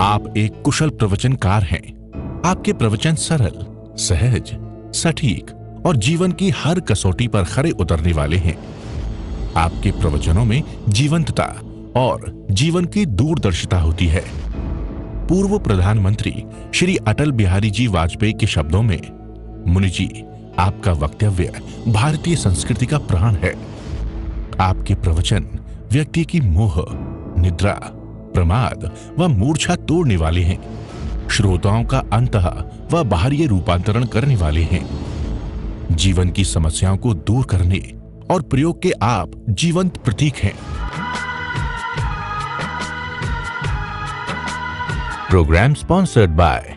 आप एक कुशल प्रवचनकार हैं। आपके प्रवचन सरल, सहज, सटीक और जीवन की हर कसौटी पर खरे उतरने वाले हैं। आपके प्रवचनों में जीवंतता और जीवन की दूरदर्शिता होती है। पूर्व प्रधानमंत्री श्री अटल बिहारी जी वाजपेयी के शब्दों में, मुनि जी, आपका वक्तव्य भारतीय संस्कृति का प्राण है। आपके प्रवचन व्यक्ति की मोह, निद्रा, प्रमाद व मूर्छा तोड़ने वाले हैं। श्रोताओं का अंतः व बाहरी रूपांतरण करने वाले हैं। जीवन की समस्याओं को दूर करने और प्रयोग के आप जीवंत प्रतीक हैं। Programme sponsored by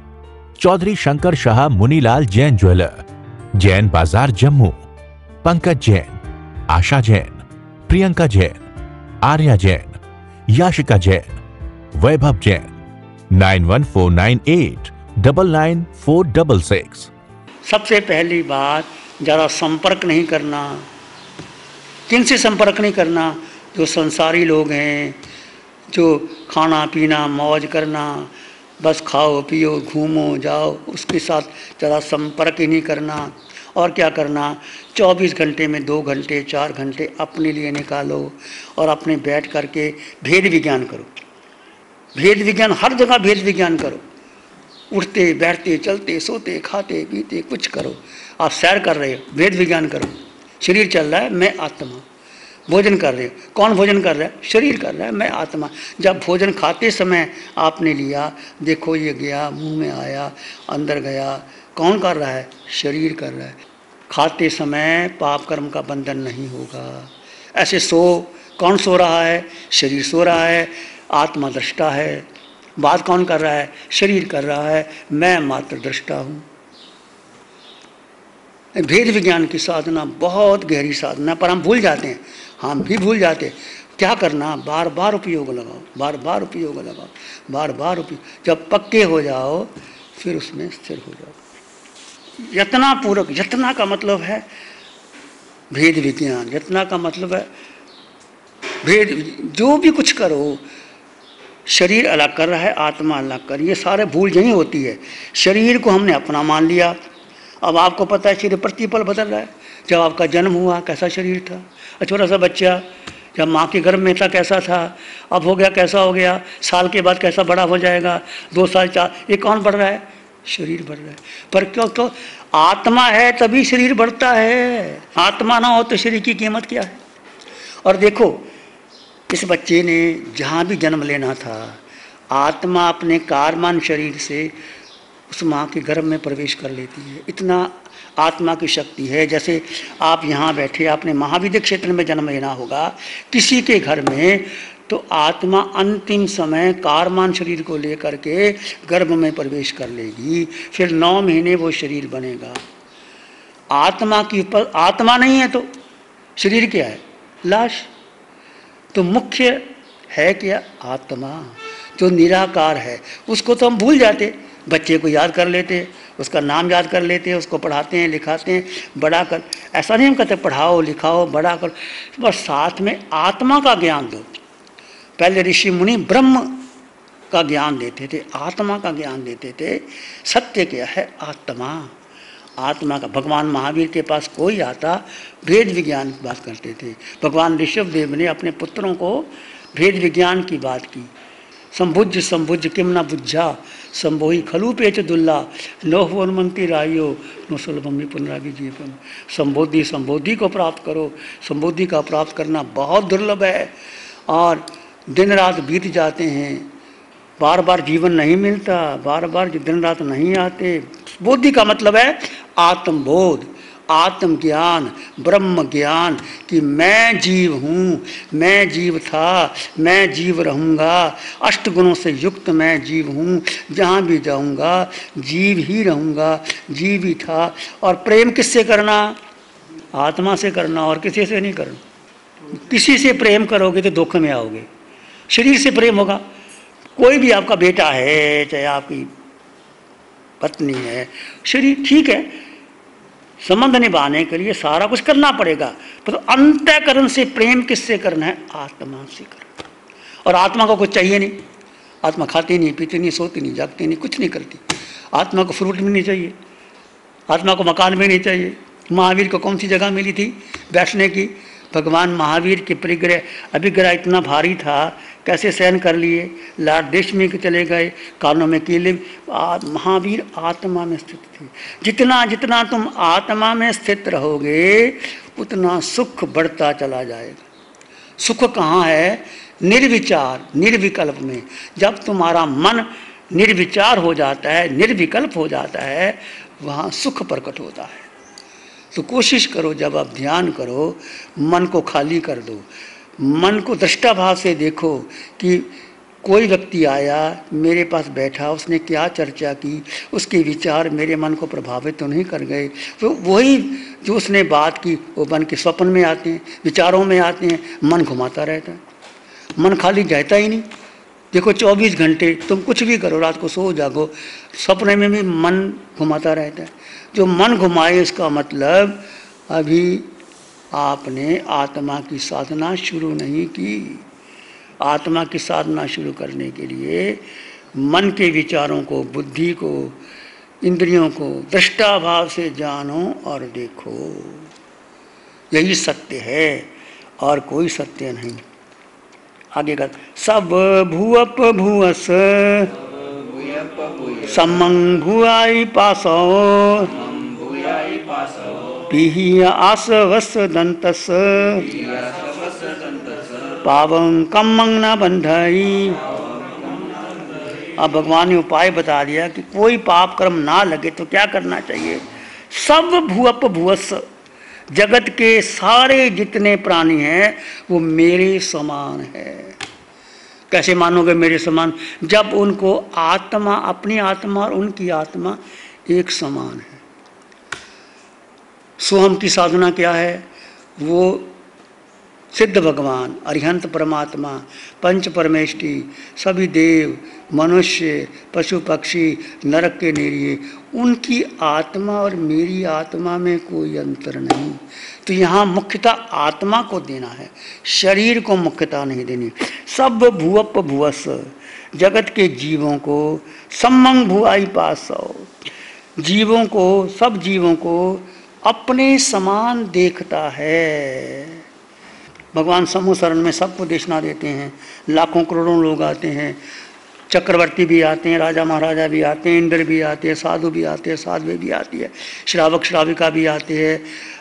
Chaudhary Shankar Shah Munilal Jain jeweller, Jain Bazaar Jammu, Pankaj Jain, आशा जैन, प्रियंका जैन, आर्या जैन, याशिका जैन, वैभव जैन। 9149899466। सबसे पहली बात, ज़्यादा संपर्क नहीं करना। किन से संपर्क नहीं करना? जो संसारी लोग हैं, जो खाना पीना मौज करना, बस खाओ पियो घूमो जाओ, उसके साथ ज़्यादा संपर्क ही नहीं करना। और क्या करना? 24 घंटे में 2 घंटे 4 घंटे अपने लिए निकालो और अपने बैठ करके भेद विज्ञान करो। भेद विज्ञान, हर जगह भेद विज्ञान करो। उठते बैठते चलते सोते खाते पीते कुछ करो। आप सैर कर रहे हो, भेद विज्ञान करो। शरीर चल रहा है, मैं आत्मा। भोजन कर रहे हो, कौन भोजन कर रहा है? शरीर कर रहा है, मैं आत्मा। जब भोजन खाते समय आपने लिया, देखो ये गया, मुंह में आया, अंदर गया, कौन कर रहा है? शरीर कर रहा है। खाते समय पाप कर्म का बंधन नहीं होगा। ऐसे कौन सो रहा है? शरीर सो रहा है, आत्मा दृष्टा है। बात कौन कर रहा है? शरीर कर रहा है, मैं मात्र दृष्टा हूँ। भेद विज्ञान की साधना बहुत गहरी साधना, पर हम भूल जाते हैं। हम भी भूल जाते हैं। क्या करना? बार बार उपयोग लगाओ, बार बार उपयोग लगाओ, बार बार उपयोग। जब पक्के हो जाओ फिर उसमें स्थिर हो जाओ। यत्ना पूर्वक, यत्ना का मतलब है भेद विज्ञान, यत्ना का मतलब है भेद। जो भी कुछ करो, शरीर अलग कर रहा है, आत्मा अलग कर, ये सारे भूल यही होती है। शरीर को हमने अपना मान लिया। अब आपको पता है शरीर प्रतिपल बदल रहा है। जब आपका जन्म हुआ कैसा शरीर था? छोटा सा बच्चा जब माँ के गर्भ में था कैसा था, अब हो गया कैसा हो गया, साल के बाद कैसा बड़ा हो जाएगा, 2 साल 4, ये कौन बढ़ रहा है? शरीर बढ़ रहा है। पर क्यों? आत्मा है तभी शरीर बढ़ता है। आत्मा ना हो तो शरीर की कीमत क्या है? और देखो, इस बच्चे ने जहाँ भी जन्म लेना था, आत्मा अपने कारमान शरीर से उस माँ के गर्भ में प्रवेश कर लेती है। इतना आत्मा की शक्ति है। जैसे आप यहाँ बैठे, आपने महाविद्य क्षेत्र में जन्म लेना होगा किसी के घर में, तो आत्मा अंतिम समय कारमान शरीर को लेकर के गर्भ में प्रवेश कर लेगी। फिर 9 महीने वो शरीर बनेगा। आत्मा की ऊपर आत्मा नहीं है तो शरीर क्या है? लाश। तो मुख्य है क्या? आत्मा, जो निराकार है। उसको तो हम भूल जाते। बच्चे को याद कर लेते, उसका नाम याद कर लेते हैं, उसको पढ़ाते हैं, लिखाते हैं, बड़ा कर। ऐसा नहीं हम कहते पढ़ाओ लिखाओ बड़ा कर, बस साथ में आत्मा का ज्ञान दो। पहले ऋषि मुनि ब्रह्म का ज्ञान देते थे, आत्मा का ज्ञान देते थे। सत्य क्या है? आत्मा। आत्मा का। भगवान महावीर के पास कोई आता, भेद विज्ञान की बात करते थे। भगवान ऋषभदेव ने अपने पुत्रों को भेद विज्ञान की बात की। संभुज संभुज किम न बुझा, संभोही खलु पेच दुल्ला, लोहवनमंती रायो नो सुलभमी पुनरावि जीवन। संबोधि संबोधि को प्राप्त करो। संबोधि का प्राप्त करना बहुत दुर्लभ है और दिन रात बीत जाते हैं, बार बार जीवन नहीं मिलता, बार बार दिन रात नहीं आते। बोधि का मतलब है आत्मबोध, आत्मज्ञान, ब्रह्म ज्ञान कि मैं जीव हूँ, मैं जीव था, मैं जीव रहूँगा, 8 गुणों से युक्त मैं जीव हूँ, जहाँ भी जाऊँगा जीव ही रहूँगा, जीव ही था। और प्रेम किससे करना? आत्मा से करना और किसी से नहीं करना। किसी से प्रेम करोगे तो धोखे में आओगे। शरीर से प्रेम होगा। कोई भी आपका बेटा है, चाहे आपकी पत्नी है, शरीर ठीक है, संबंध निभाने के लिए सारा कुछ करना पड़ेगा, पर अंतःकरण से प्रेम किससे करना है? आत्मा से करना। और आत्मा को कुछ चाहिए नहीं, आत्मा खाती नहीं, पीती नहीं, सोती नहीं, जागती नहीं, कुछ नहीं करती। आत्मा को फ्रूट भी नहीं चाहिए, आत्मा को मकान भी नहीं चाहिए। महावीर को कौन सी जगह मिली थी बैठने की? भगवान महावीर के परिग्रह अभिग्रह इतना भारी था, कैसे सहन कर लिए? लाट देश में चले गए, कानों में कीले। महावीर आत्मा में स्थित थे। जितना जितना तुम आत्मा में स्थित रहोगे उतना सुख बढ़ता चला जाएगा। सुख कहाँ है? निर्विचार निर्विकल्प में। जब तुम्हारा मन निर्विचार हो जाता है, निर्विकल्प हो जाता है, वहाँ सुख प्रकट होता है। तो कोशिश करो, जब आप ध्यान करो, मन को खाली कर दो, मन को दृष्टा भाव से देखो कि कोई व्यक्ति आया, मेरे पास बैठा, उसने क्या चर्चा की, उसके विचार मेरे मन को प्रभावित तो नहीं कर गए? तो वही जो उसने बात की वो मन के स्वप्न में आते हैं, विचारों में आते हैं, मन घुमाता रहता है, मन खाली जाता ही नहीं। देखो 24 घंटे तुम कुछ भी करो, रात को सो जागो, सपने में भी मन घुमाता रहता है। जो मन घुमाए इसका मतलब अभी आपने आत्मा की साधना शुरू नहीं की। आत्मा की साधना शुरू करने के लिए मन के विचारों को, बुद्धि को, इंद्रियों को दृष्टा भाव से जानो और देखो। यही सत्य है और कोई सत्य नहीं। आगे कर, सब भूअप भूअस समं भूआई पासो पीहि आसवस दंतस पावं कमं न बंधई। अब भगवान ने उपाय बता दिया कि कोई पाप कर्म ना लगे तो क्या करना चाहिए। सब भूअप भूअस, जगत के सारे जितने प्राणी हैं वो मेरे समान है। कैसे मानोगे मेरे समान? जब उनको आत्मा, अपनी आत्मा और उनकी आत्मा एक समान है। सोहम की साधना क्या है? वो सिद्ध भगवान, अरिहंत परमात्मा, पंच परमेष्टि, सभी देव, मनुष्य, पशु पक्षी, नरक के निरीय, उनकी आत्मा और मेरी आत्मा में कोई अंतर नहीं। तो यहाँ मुख्यता आत्मा को देना है, शरीर को मुख्यता नहीं देनी। सब भूअप भूअस, जगत के जीवों को समं भूआई पासो, जीवों को, सब जीवों को अपने समान देखता है। भगवान समूह शरण में सबको देशना देते हैं, लाखों करोड़ों लोग आते हैं, चक्रवर्ती भी आते हैं, राजा महाराजा भी आते हैं, इंद्र भी आते हैं, साधु भी आते हैं, साध्वी भी आती है, श्रावक श्राविका भी आते हैं,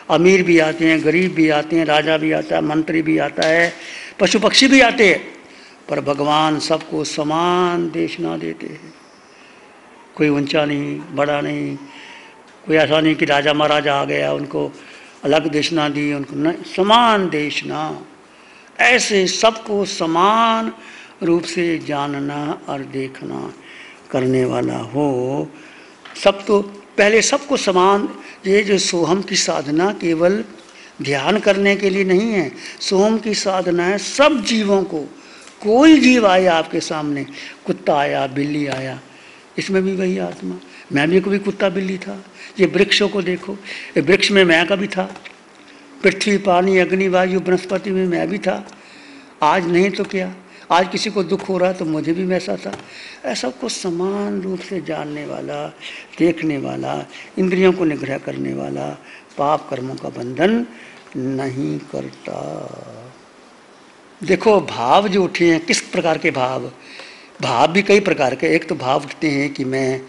अमीर भी आते हैं, गरीब भी आते हैं, राजा भी आता है, मंत्री भी आता है, पशु पक्षी भी आते हैं। पर भगवान सबको समान देशना देते हैं। कोई ऊंचा नहीं, बड़ा नहीं, कोई ऐसा नहीं कि राजा महाराजा आ गया उनको अलग देशना दी, उनको न, समान देशना। ऐसे सबको समान रूप से जानना और देखना करने वाला हो। सब तो पहले सबको समान। ये जो सोहम की साधना केवल ध्यान करने के लिए नहीं है, सोहम की साधना है सब जीवों को। कोई जीव आया आपके सामने, कुत्ता आया, बिल्ली आया, इसमें भी वही आत्मा। मैं भी कभी कुत्ता बिल्ली था। ये वृक्षों को देखो, ये वृक्ष में मैं कभी था, पृथ्वी पानी अग्नि वायु वनस्पति में मैं भी था। आज नहीं तो क्या, आज किसी को दुख हो रहा तो मुझे भी वैसा था। ऐसा को समान रूप से जानने वाला, देखने वाला, इंद्रियों को निग्रह करने वाला, पाप कर्मों का बंधन नहीं करता। देखो भाव जो उठे हैं, किस प्रकार के भाव? भाव भी कई प्रकार के। एक तो भाव उठते हैं कि मैं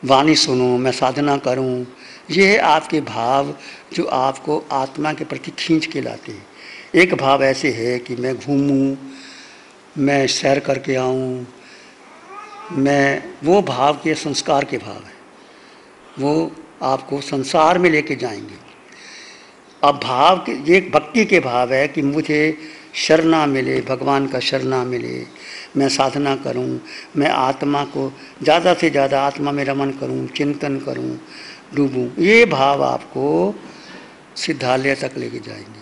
वाणी सुनूं, मैं साधना करूं। ये है आपके भाव जो आपको आत्मा के प्रति खींच के लाते हैं। एक भाव ऐसे है कि मैं घूमूं, मैं सैर करके आऊं, मैं, वो भाव के संस्कार के भाव है, वो आपको संसार में लेके जाएंगे। अब भाव के, ये भक्ति के भाव है कि मुझे शरणा मिले, भगवान का शरणा मिले, मैं साधना करूं, मैं आत्मा को ज़्यादा से ज़्यादा आत्मा में रमन करूं, चिंतन करूं, डूबूं। ये भाव आपको सिद्धालय तक लेके जाएंगे।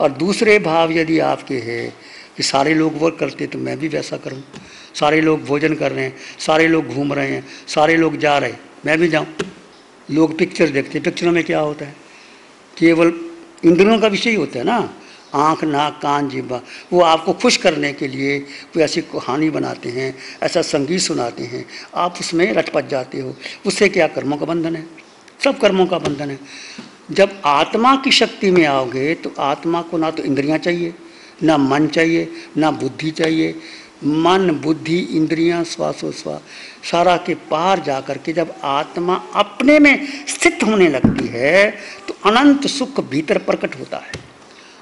और दूसरे भाव यदि आपके हैं कि सारे लोग वो करते तो मैं भी वैसा करूं, सारे लोग भोजन कर रहे हैं, सारे लोग घूम रहे हैं, सारे लोग जा रहे हैं, मैं भी जाऊं। लोग पिक्चर देखते हैं, पिक्चरों में क्या होता है? केवल इंद्रियों का विषय होता है ना, आँख, नाक, कान, जिह्वा, वो आपको खुश करने के लिए कोई ऐसी कहानी बनाते हैं, ऐसा संगीत सुनाते हैं, आप उसमें रचपच जाते हो। उससे क्या? कर्मों का बंधन है, सब कर्मों का बंधन है। जब आत्मा की शक्ति में आओगे तो आत्मा को ना तो इंद्रियां चाहिए, ना मन चाहिए, ना बुद्धि चाहिए। मन, बुद्धि, इंद्रियां, श्वासोश्वास सारा के पार जा कर के जब आत्मा अपने में स्थित होने लगती है तो अनंत सुख भीतर प्रकट होता है,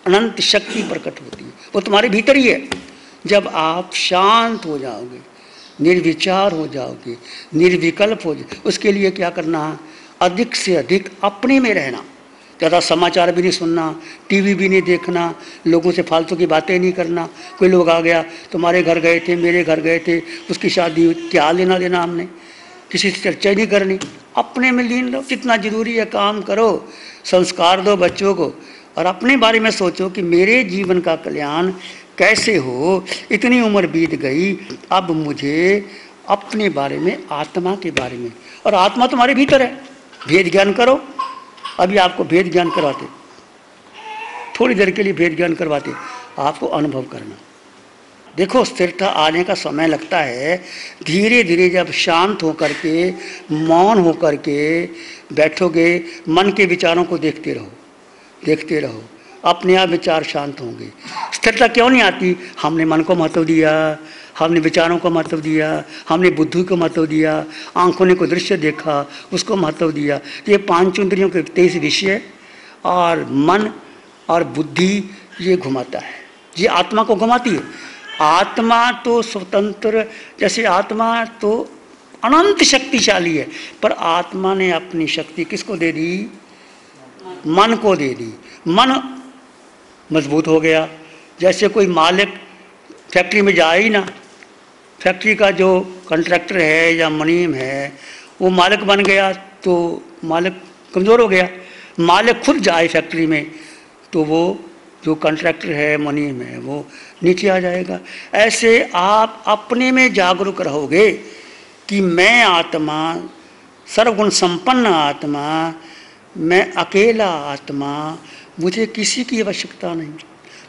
अनंत शक्ति प्रकट होती है, वो तुम्हारे भीतर ही है। जब आप शांत हो जाओगे, निर्विचार हो जाओगे, निर्विकल्प हो जाओगे, उसके लिए क्या करना है? अधिक से अधिक अपने में रहना, ज़्यादा समाचार भी नहीं सुनना, टीवी भी नहीं देखना, लोगों से फालतू की बातें नहीं करना। कोई लोग आ गया, तुम्हारे घर गए थे, मेरे घर गए थे, उसकी शादी हुई, क्या लेना देना हमने, किसी से चर्चा नहीं करनी, अपने में लीन रहो। जितना जरूरी है काम करो, संस्कार दो बच्चों को और अपने बारे में सोचो कि मेरे जीवन का कल्याण कैसे हो। इतनी उम्र बीत गई, अब मुझे अपने बारे में, आत्मा के बारे में, और आत्मा तुम्हारे भीतर है, भेद ज्ञान करो। अभी आपको भेद ज्ञान करवाते, थोड़ी देर के लिए भेद ज्ञान करवाते, आपको अनुभव करना। देखो, स्थिरता आने का समय लगता है। धीरे धीरे जब शांत होकर के, मौन होकर के बैठोगे, मन के विचारों को देखते रहो, देखते रहो, अपने आप विचार शांत होंगे। स्थिरता क्यों नहीं आती? हमने मन को महत्व दिया, हमने विचारों को महत्व दिया, हमने बुद्धि को महत्व दिया, आंखों ने कोई दृश्य देखा उसको महत्व दिया। ये पांच इंद्रियों के 23 विषय और मन और बुद्धि ये घुमाता है, ये आत्मा को घुमाती है। आत्मा तो स्वतंत्र, जैसे आत्मा तो अनंत शक्तिशाली है, पर आत्मा ने अपनी शक्ति किसको दे दी? मन को दे दी। मन मजबूत हो गया। जैसे कोई मालिक फैक्ट्री में जाए ही ना, फैक्ट्री का जो कॉन्ट्रैक्टर है या मुनीम है वो मालिक बन गया तो मालिक कमज़ोर हो गया। मालिक खुद जाए फैक्ट्री में तो वो जो कॉन्ट्रैक्टर है, मुनीम है, वो नीचे आ जाएगा। ऐसे आप अपने में जागरूक रहोगे कि मैं आत्मा, सर्वगुण संपन्न आत्मा, मैं अकेला आत्मा, मुझे किसी की आवश्यकता नहीं।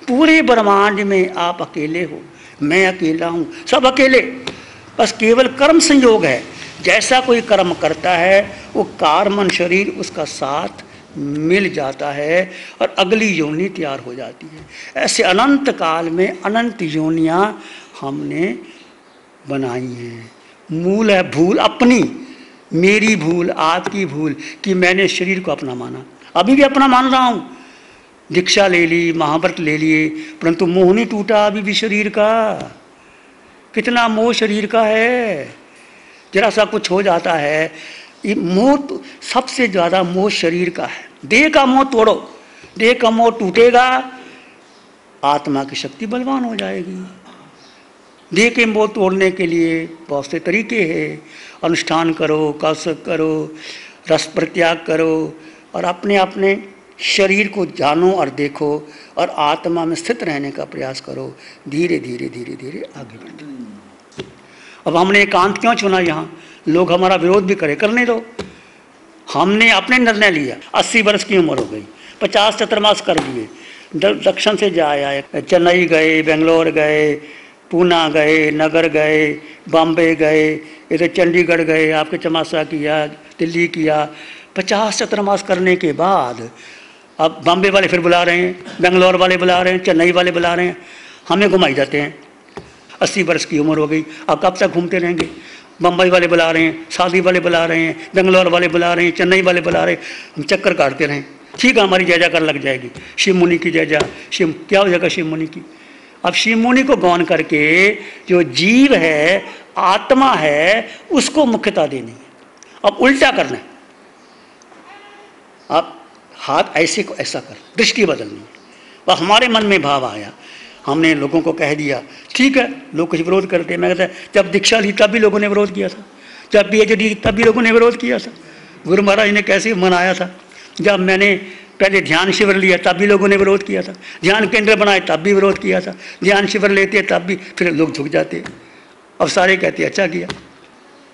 पूरे ब्रह्मांड में आप अकेले हो, मैं अकेला हूँ, सब अकेले, बस केवल कर्म संयोग है। जैसा कोई कर्म करता है वो कार्मन शरीर उसका साथ मिल जाता है और अगली योनि तैयार हो जाती है। ऐसे अनंत काल में अनंत योनियाँ हमने बनाई हैं। मूल है भूल अपनी, मेरी भूल, आपकी भूल कि मैंने शरीर को अपना माना, अभी भी अपना मान रहा हूँ। दीक्षा ले ली, महाव्रत ले लिए, परंतु मोह नहीं टूटा अभी भी शरीर का। कितना मोह शरीर का है, जरा सा कुछ हो जाता है। ये मोह तो सबसे ज़्यादा मोह शरीर का है। देह का मोह तोड़ो, देह का मोह टूटेगा, आत्मा की शक्ति बलवान हो जाएगी। देह के मोह तोड़ने के लिए बहुत से तरीके हैं। अनुष्ठान करो, कसरत करो, रस परित्याग करो और अपने अपने शरीर को जानो और देखो और आत्मा में स्थित रहने का प्रयास करो। धीरे धीरे धीरे धीरे आगे बढ़ो। अब हमने एकांत क्यों चुना? यहाँ लोग हमारा विरोध भी करे, करने दो। हमने अपने निर्णय लिया। 80 वर्ष की उम्र हो गई, 50 चतुर्मास कर दिए, दक्षिण से जा आए, चेन्नई गए, बेंगलोर गए, पूना गए, नगर गए, बॉम्बे गए, इधर चंडीगढ़ गए, आपके चमासा किया, दिल्ली किया। 50 चतुर्मास करने के बाद अब बॉम्बे वाले फिर बुला रहे हैं, बेंगलोर वाले बुला रहे हैं, चेन्नई वाले बुला रहे हैं, हमें घुमाई जाते हैं। 80 वर्ष की उम्र हो गई, अब कब तक घूमते रहेंगे? बम्बई वाले बुला रहे हैं, शादी वाले बुला रहे हैं, बेंगलोर वाले बुला रहे हैं, चेन्नई वाले बुला रहे हैं, हम चक्कर काटते रहें। ठीक है, हमारी जय जयकार लग जाएगी, शिव मुनि की जय जय। शिव क्या हो जाएगा? शिव मुनि की। अब शिव मुनि को गौन करके जो जीव है, आत्मा है, उसको मुख्यता देनी है। अब उल्टा करना है, अब हाथ ऐसे को ऐसा कर, दृष्टि बदलनी। और हमारे मन में भाव आया, हमने लोगों को कह दिया, ठीक है। लोग कुछ विरोध करते हैं। मैं कहता जब दीक्षा ली तब भी लोगों ने विरोध किया था, जब PhD तब भी लोगों ने विरोध किया था। गुरु महाराज ने कैसे मनाया था। जब मैंने पहले ध्यान शिविर लिया तब भी लोगों ने विरोध किया था, ध्यान केंद्र बनाए तब भी विरोध किया था, ध्यान शिविर लेते तब भी, फिर लोग झुक जाते। अब सारे कहते अच्छा किया,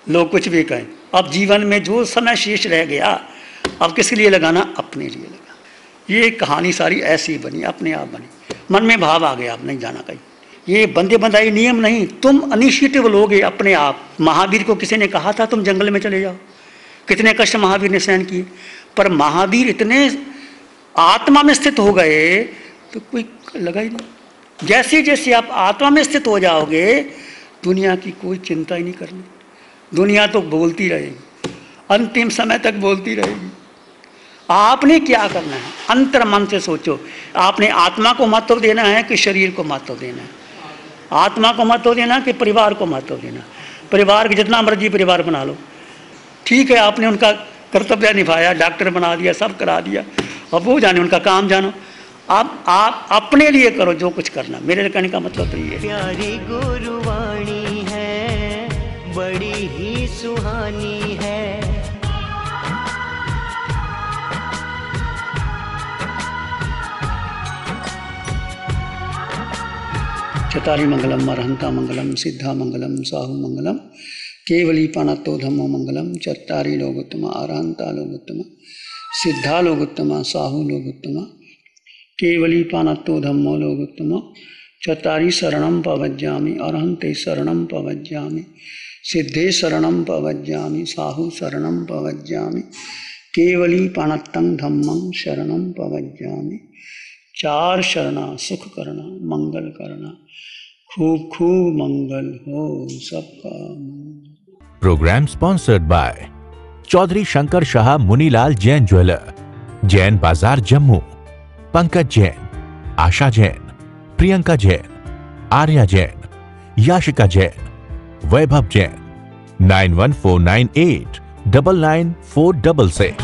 लोग कुछ भी कहें। अब जीवन में जो समय शेष रह गया, अब किसके लिए लगाना? अपने लिए लगा। ये कहानी सारी ऐसी बनी, अपने आप बनी। मन में भाव आ गया, अब नहीं जाना कहीं। ये बंदे बंदाई नियम नहीं, तुम इनिशिएटिव लोगे अपने आप। महावीर को किसी ने कहा था तुम जंगल में चले जाओ, कितने कष्ट महावीर ने सहन किए, पर महावीर इतने आत्मा में स्थित हो गए तो कोई लगा ही नहीं। जैसे जैसे आप आत्मा में स्थित हो जाओगे, दुनिया की कोई चिंता ही नहीं करनी। दुनिया तो बोलती रहेगी, अंतिम समय तक बोलती रहेगी। आपने क्या करना है, अंतर मन से सोचो। आपने आत्मा को महत्व देना है कि शरीर को महत्व देना है? आत्मा को महत्व देना कि परिवार को महत्व देना? परिवार के जितना मर्जी परिवार बना लो, ठीक है, आपने उनका कर्तव्य निभाया, डॉक्टर बना दिया, सब करा दिया, अब वो जाने उनका काम जानो। अब आप अपने लिए करो जो कुछ करना। मेरे कहने का मतलब तो ये है। प्यारी गुरुवाणी है, बड़ी ही सुहानी है। चतारी मंगलम अरहंता मंगलम सिद्धा मंगलम साहु मंगलम केवली पानतो धम्मो मंगलम। चतारी लोगोत्तम अरहंता लोगोत्तम सिद्धा लोगोत्तम साहु लोगोत्तम केवली पानतो धम्मो लोगोत्तम। चतारी शरणम पवज्जामि अरहंते शरणम पवज्जामि सिद्धे शरणम पवज्जामि साहु शरणम पवज्जामि केवली पानत्तं धम्मं शरणम पवज्जामि। चार शरणा सुख करना, मंगल करना, खूब खूब मंगल हो सबका। Programme sponsored by Chaudhary Shankar Shah Munilal Jain jeweller, Jain Bazaar Jammu, Pankaj Jain, Asha Jain, Priyanka Jain, Arya Jain, Yashika Jain, Vaibhav Jain. 9149899466